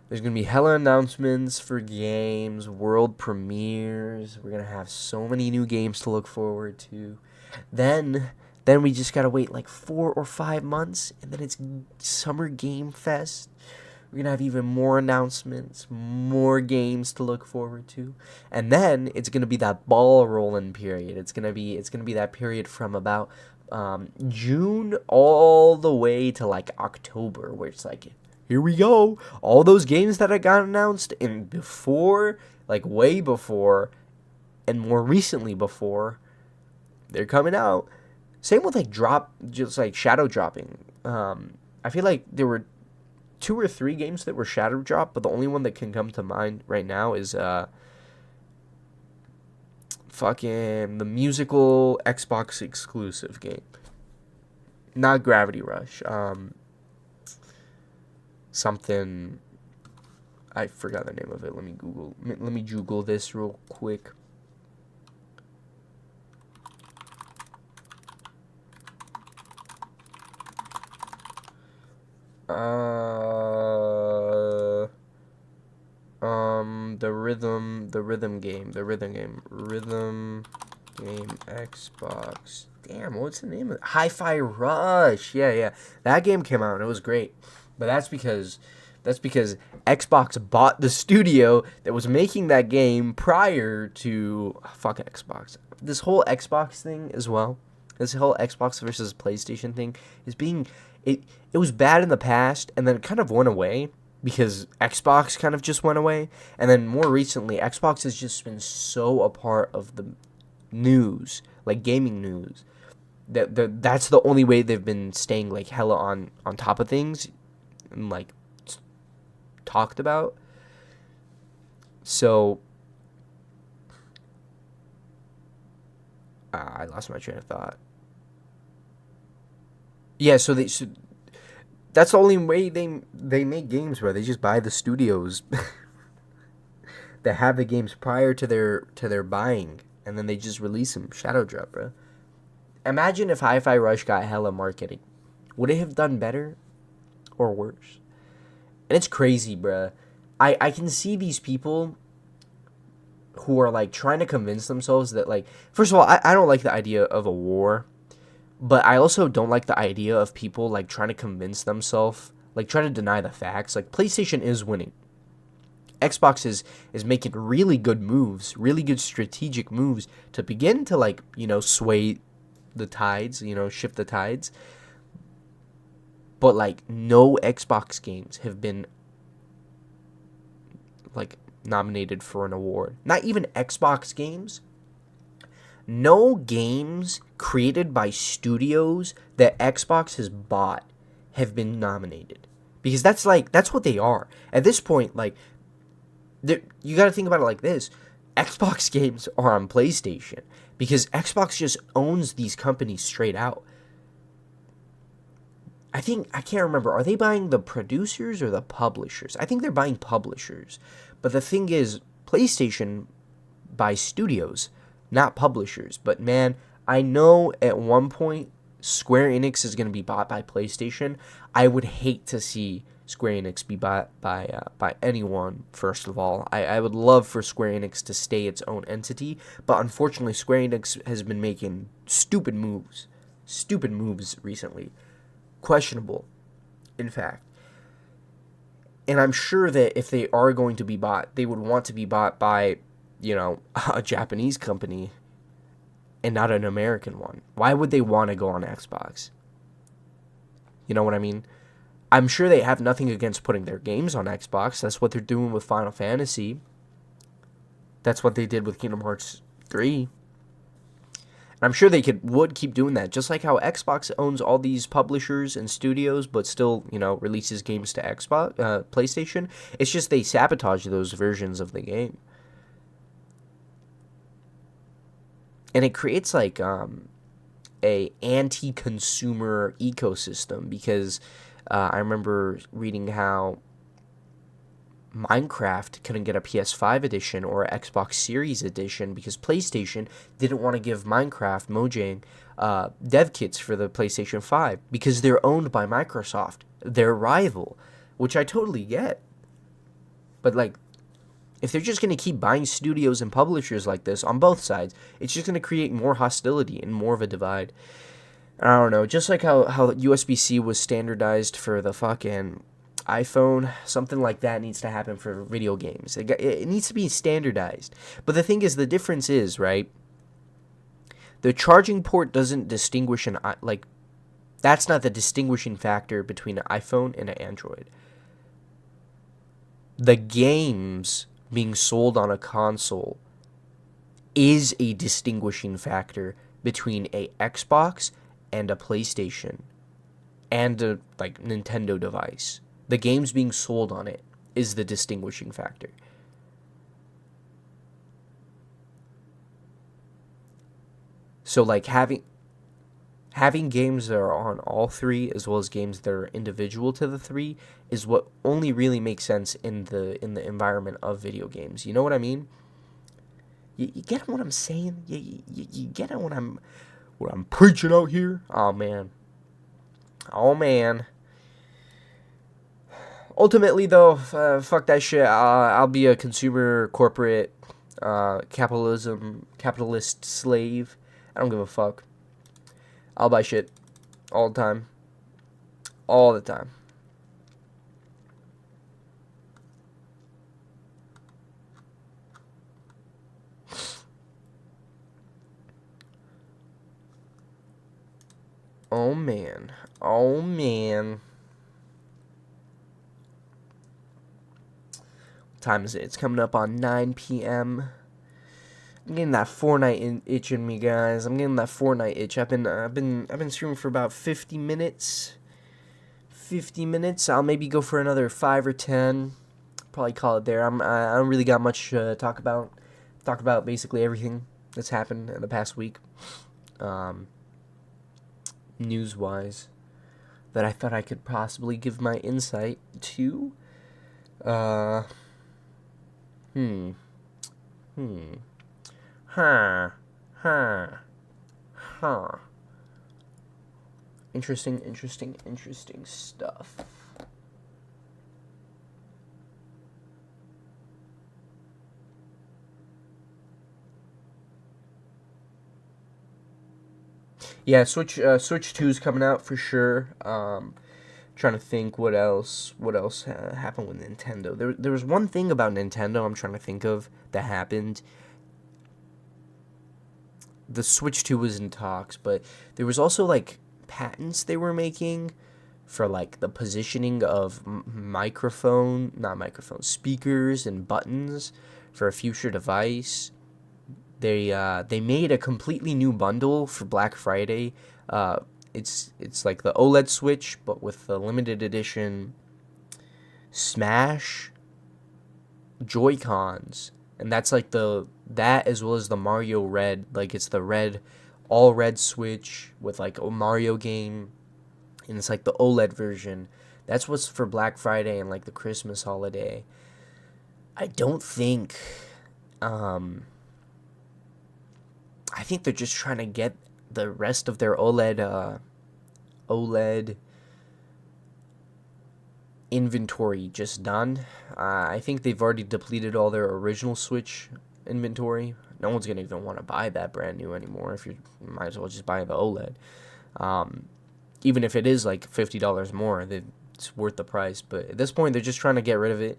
S1: there's going to be hella announcements for games, world premieres. We're going to have so many new games to look forward to. Then we just got to wait like 4 or 5 months, and then it's Summer Game Fest. We're going to have even more announcements, more games to look forward to. And then it's going to be that ball rolling period. It's going to be that period from about June all the way to like October, where it's like, here we go. All those games that I got announced and before, like way before, and more recently before, they're coming out. Same with like just like shadow dropping. I feel like there were 2 or 3 games that were shadow dropped, but the only one that can come to mind right now is fucking the musical Xbox exclusive game. Not Gravity Rush. Something, I forgot the name of it. Let me Google this real quick. The rhythm game. Rhythm Game Xbox. Damn, what's the name of it? Hi-Fi Rush. Yeah. That game came out and it was great. But that's because Xbox bought the studio that was making that game prior to fuck Xbox. This whole Xbox thing as well. This whole Xbox versus PlayStation thing is being it was bad in the past and then it kind of went away because Xbox kind of just went away, and then more recently Xbox has just been so a part of the news, like gaming news. That's the only way they've been staying like hella on top of things and like talked about. So I lost my train of thought. Yeah, so that's the only way they make games, bro. They just buy the studios that have the games prior to their buying, and then they just release them. Shadow drop, bro. Imagine if Hi-Fi Rush got hella marketing. Would it have done better or worse? And it's crazy, bro. I can see these people who are like trying to convince themselves that, like, first of all, I don't like the idea of a war. But I also don't like the idea of people like trying to convince themselves, like trying to deny the facts. Like PlayStation is winning. Xbox is making really good moves, really good strategic moves to begin to like, sway the tides, shift the tides. But like no Xbox games have been like nominated for an award. Not even Xbox games. No games created by studios that Xbox has bought have been nominated. Because that's what they are. At this point, like, you got to think about it like this. Xbox games are on PlayStation because Xbox just owns these companies straight out. I can't remember. Are they buying the producers or the publishers? I think they're buying publishers. But the thing is, PlayStation buys studios, not publishers. But man, I know at one point Square Enix is going to be bought by PlayStation. I would hate to see Square Enix be bought by anyone, first of all. I would love for Square Enix to stay its own entity. But unfortunately, Square Enix has been making stupid moves recently. Questionable, in fact. And I'm sure that if they are going to be bought, they would want to be bought by, a Japanese company and not an American one. Why would they want to go on Xbox? You know what I mean? I'm sure they have nothing against putting their games on Xbox. That's what they're doing with Final Fantasy. That's what they did with Kingdom Hearts 3. And I'm sure they would keep doing that, just like how Xbox owns all these publishers and studios, but still, releases games to PlayStation. It's just they sabotage those versions of the game, and it creates like a anti-consumer ecosystem because I remember reading how Minecraft couldn't get a PS5 edition or an Xbox Series edition because PlayStation didn't want to give Minecraft Mojang dev kits for the PlayStation 5 because they're owned by Microsoft, their rival, which I totally get. But like, if they're just going to keep buying studios and publishers like this on both sides, it's just going to create more hostility and more of a divide. I don't know, just like how USB-C was standardized for the fucking iPhone, something like that needs to happen for video games. It needs to be standardized. But the thing is, the difference is, right, the charging port doesn't distinguish that's not the distinguishing factor between an iPhone and an Android. The games being sold on a console is a distinguishing factor between a Xbox and a PlayStation and a Nintendo device. The games being sold on it is the distinguishing factor. So like having games that are on all three as well as games that are individual to the three is what only really makes sense in the environment of video games. You know what I mean? You get what I'm saying? You get what I'm preaching out here? Oh man. Ultimately, though, fuck that shit. I'll be a consumer corporate capitalist slave. I don't give a fuck. I'll buy shit all the time. All the time. Oh man. Oh man. What time is it? It's coming up on 9 p.m. I'm getting that Fortnite itch in me, guys. I'm getting that Fortnite itch. I've been streaming for about 50 minutes. 50 minutes. I'll maybe go for another 5 or 10. Probably call it there. I don't really got much to talk about. Talk about basically everything that's happened in the past week. News-wise, that I thought I could possibly give my insight to. Huh. Interesting stuff. Yeah, Switch 2 is coming out for sure. Trying to think what else happened with Nintendo. There was one thing about Nintendo I'm trying to think of that happened. The Switch 2 was in talks, but there was also like patents they were making for like the positioning of speakers and buttons for a future device. They made a completely new bundle for Black Friday. It's like the OLED Switch, but with the limited edition Smash Joy-Cons, and that's like that as well as the Mario Red. Like it's the all red Switch with like a Mario game, and it's like the OLED version. That's what's for Black Friday and like the Christmas holiday. I don't think. I think they're just trying to get the rest of their OLED inventory just done. I think they've already depleted all their original Switch inventory. No one's gonna even want to buy that brand new anymore. If you might as well just buy the OLED. Even if it is like $50 more, it's worth the price. But at this point, they're just trying to get rid of it.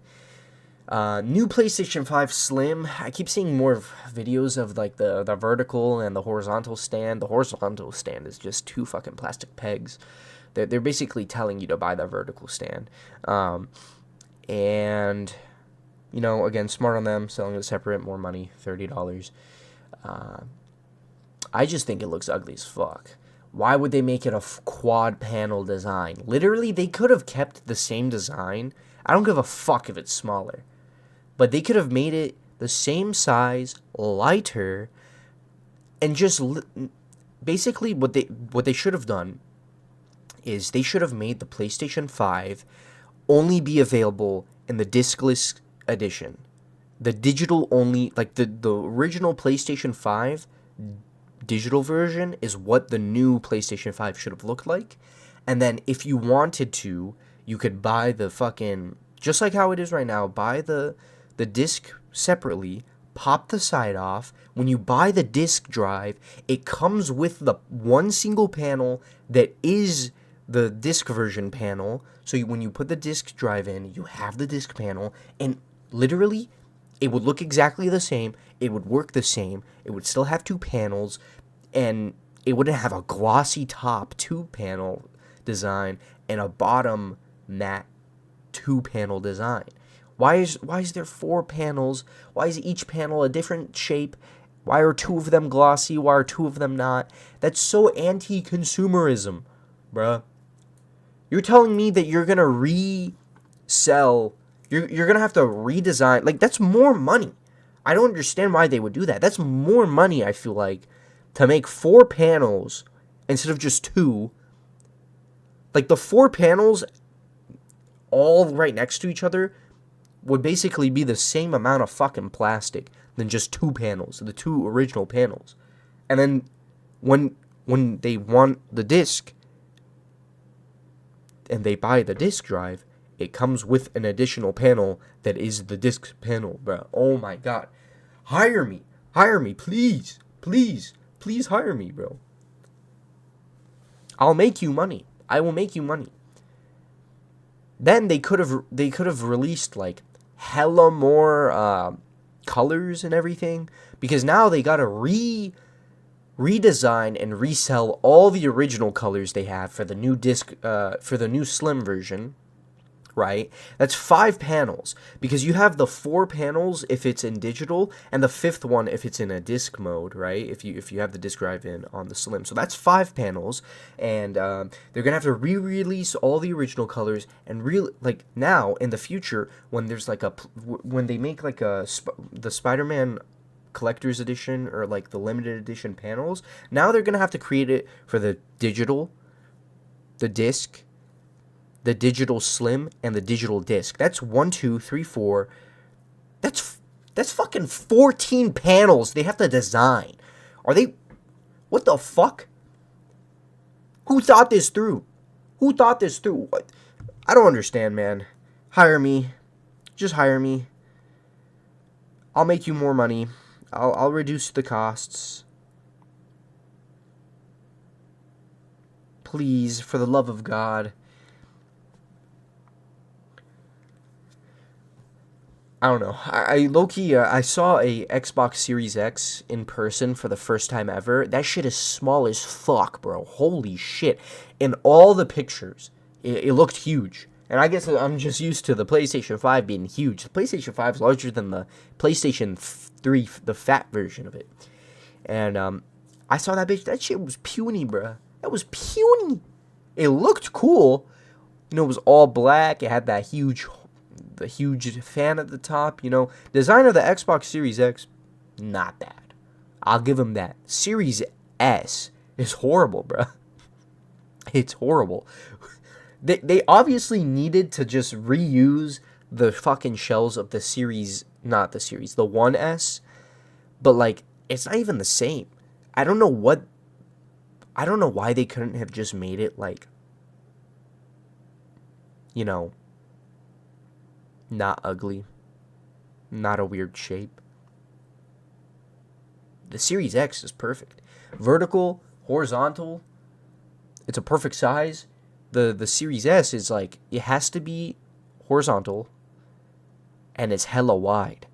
S1: New PlayStation 5 Slim. I keep seeing more videos of like the vertical and the horizontal stand. The horizontal stand is just 2 fucking plastic pegs. They're basically telling you to buy the vertical stand. And, you know, again, smart on them, selling it separate, more money, $30. I just think it looks ugly as fuck. Why would they make it a quad panel design? Literally, they could have kept the same design. I don't give a fuck if it's smaller. But they could have made it the same size, lighter, and just basically what they should have done is they should have made the PlayStation 5 only be available in the discless edition. The digital only, like the original PlayStation 5 digital version is what the new PlayStation 5 should have looked like. And then if you wanted to, you could buy the fucking, just like how it is right now, buy the disc separately, pop the side off. When you buy the disc drive, it comes with the one single panel that is the disc version panel. So when you put the disc drive in, you have the disc panel, and literally, it would look exactly the same. It would work the same. It would still have 2 panels, and it wouldn't have a glossy top 2-panel design and a bottom matte 2-panel design. Why is there 4 panels? Why is each panel a different shape? Why are 2 of them glossy? Why are 2 of them not? That's so anti-consumerism, bruh. You're telling me that you're gonna resell, you're gonna have to redesign, like, that's more money. I don't understand why they would do that. That's more money, I feel like, to make 4 panels instead of just 2. Like, the 4 panels all right next to each other would basically be the same amount of fucking plastic than just 2 panels, the 2 original panels. And then when they want the disc and they buy the disc drive, it comes with an additional panel that is the disc panel, bro. Oh my god. Hire me. Hire me, please. Please. Please hire me, bro. I'll make you money. I will make you money. Then they could have released like hella more colors and everything, because now they gotta redesign and resell all the original colors they have for the new disc, for the new slim version, right? That's 5 panels, because you have the 4 panels if it's in digital, and the 5th one if it's in a disc mode, right? If you have the disc drive in on the slim. So that's 5 panels, and they're gonna have to re-release all the original colors, and like now in the future when there's like when they make like the Spider-Man collector's edition or like the limited edition panels, now they're gonna have to create it for the digital, the disc, the digital slim, and the digital disc. That's 1, 2, 3, 4. That's fucking 14 panels they have to design. Are they? What the fuck? Who thought this through? Who thought this through? What? I don't understand, man. Hire me. Just hire me. I'll make you more money. I'll reduce the costs. Please, for the love of God. I don't know. I low-key, I saw a Xbox Series X in person for the first time ever. That shit is small as fuck, bro. Holy shit. In all the pictures, it looked huge. And I guess I'm just used to the PlayStation 5 being huge. The PlayStation 5 is larger than the PlayStation 3, the fat version of it. And I saw that bitch. That shit was puny, bro. That was puny. It looked cool. You know, it was all black. It had that huge fan at the top, you know. Design of the Xbox Series X, not bad. I'll give them that. Series S is horrible, bro. It's horrible. They obviously needed to just reuse the fucking shells of the series, not the series, the 1S, but like it's not even the same. I don't know why they couldn't have just made it like, you know, not ugly, not a weird shape. The Series X is perfect. Vertical, horizontal, it's a perfect size. The Series S is like, it has to be horizontal, and it's hella wide.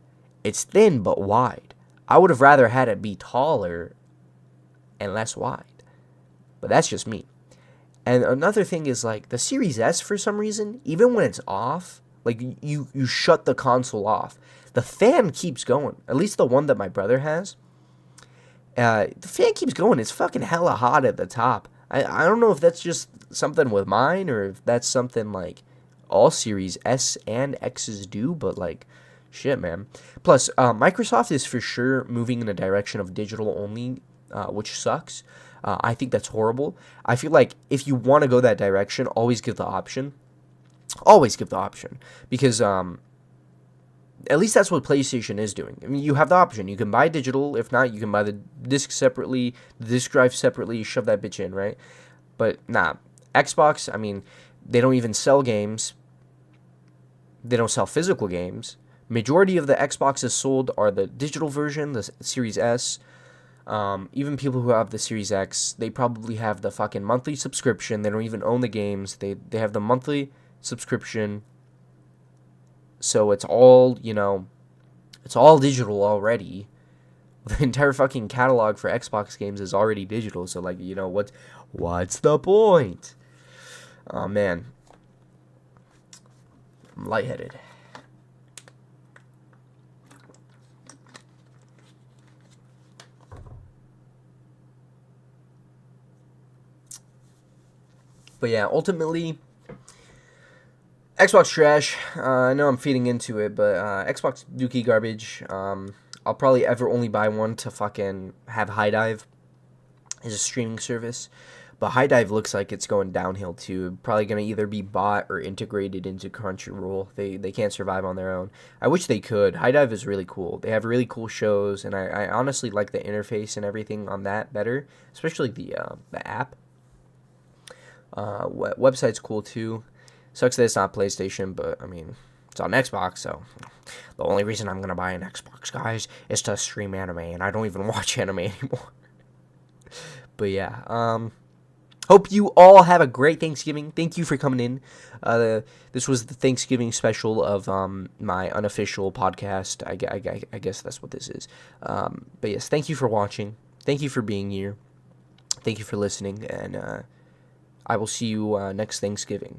S1: It's thin but wide. I would have rather had it be taller and less wide, but that's just me. And another thing is like the Series S, for some reason, even when it's off, like you shut the console off, the fan keeps going. At least the one that my brother has. The fan keeps going. It's fucking hella hot at the top. I don't know if that's just something with mine or if that's something like all Series S and X's do, but like, shit, man. Plus, Microsoft is for sure moving in a direction of digital only, which sucks. I think that's horrible. I feel like if you want to go that direction, always give the option. Always give the option. Because, at least that's what PlayStation is doing. I mean, you have the option. You can buy digital. If not, you can buy the disc separately, the disc drive separately, shove that bitch in, right? But, nah. Xbox, I mean, they don't even sell games. They don't sell physical games. Majority of the Xboxes sold are the digital version, the Series S. Even people who have the Series X, they probably have the fucking monthly subscription. They don't even own the games. They have the monthly subscription. So it's all, you know, it's all digital already. The entire fucking catalog for Xbox games is already digital. So, like, you know, what's the point? Oh, man. I'm lightheaded. But yeah, ultimately, Xbox trash. I know I'm feeding into it, but Xbox dookie garbage. I'll probably ever only buy one to fucking have High Dive as a streaming service. But High Dive looks like it's going downhill too. Probably going to either be bought or integrated into Crunchyroll. They can't survive on their own. I wish they could. High Dive is really cool. They have really cool shows, and I honestly like the interface and everything on that better. Especially the app. Website's cool too. Sucks that it's not PlayStation, but I mean, It's on Xbox, so the only reason I'm gonna buy an Xbox, guys, is to stream anime, and I don't even watch anime anymore. But yeah, hope you all have a great Thanksgiving. Thank you for coming in. This was the Thanksgiving special of my unofficial podcast. I guess that's what this is. But yes, thank you for watching. Thank you for being here. Thank you for listening, and I will see you next Thanksgiving.